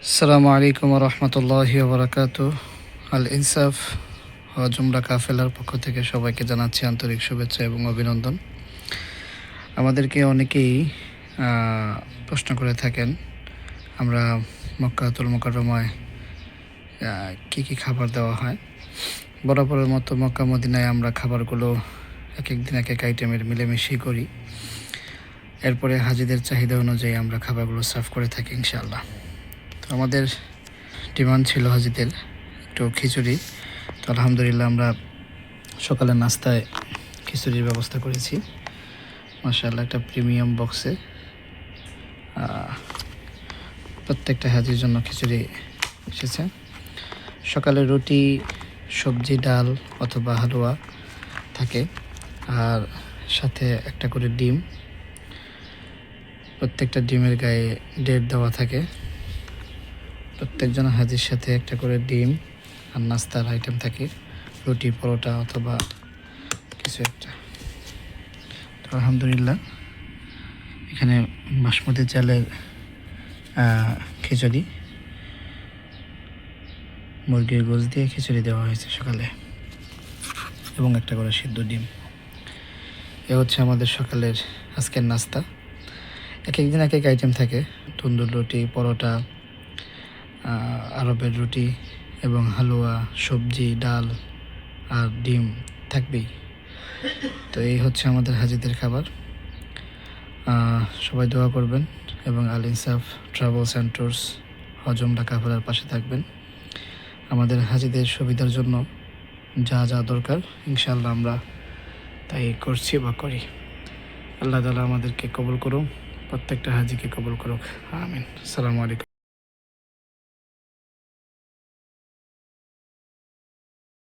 আসসালামু আলাইকুম রহমতুল্লাহি ওবরাকাতু। আল ইনসাফ হজ উমরা কাফেলার পক্ষ থেকে সবাইকে জানাচ্ছি আন্তরিক শুভেচ্ছা এবং অভিনন্দন। আমাদেরকে অনেকেই প্রশ্ন করে থাকেন আমরা মক্কাতুল মুকাররমায় কী কী খাবার দেওয়া হয়। বরাবরের মতো মক্কা মদিনায় আমরা খাবারগুলো এক এক দিন এক এক আইটেমের মিলেমিশি করি। এরপরে হাজিদের চাহিদা অনুযায়ী আমরা খাবারগুলো সার্ভ করে থাকি ইনশাআল্লাহ। তো আমাদের ডিমান্ড ছিল হাজিদের একটু খিচুড়ি। তো আলহামদুলিল্লাহ আমরা সকালের নাস্তায় খিচুড়ির ব্যবস্থা করেছি মাশাআল্লাহ, একটা প্রিমিয়াম বক্সে। প্রত্যেকটা হাজির জন্য খিচুড়ি এসেছে। সকালে রুটি, সবজি, ডাল অথবা হালুয়া থাকে, আর সাথে একটা করে ডিম। প্রত্যেকটা ডিমের গায়ে ডেট দেওয়া থাকে। প্রত্যেকজন হাজির সাথে একটা করে ডিম আর নাস্তার আইটেম থাকে, রুটি, পরোটা অথবা কিছু একটা। তো আলহামদুলিল্লাহ এখানে বাসমতি চালের খিচুড়ি, মুরগির গোশ দিয়ে খিচুড়ি দেওয়া হয়েছে সকালে, এবং একটা করে সিদ্ধ ডিম। এ হচ্ছে আমাদের সকালের আজকের নাস্তা। এক এক দিন এক এক আইটেম থাকে, তন্দুর রুটি, পরোটা, আরবের রুটি এবং হালুয়া, সবজি, ডাল আর ডিম থাকবেই। তো এই হচ্ছে আমাদের হাজিদের খাবার। সবাই দোয়া করবেন এবং আল ইনসাফ ট্রাভেলস অ্যান্ড ট্যুরস হজ উমরা কাফেলার পাশে থাকবেন। আমাদের হাজিদের সুবিধার জন্য যা যা দরকার ইনশাআল্লাহ আমরা তাই করছি বা করি। আল্লাহ তাআলা আমাদেরকে কবুল করুন, প্রত্যেকটা হাজিকে কবুল করুক, আমিন। আসসালামু আলাইকুম।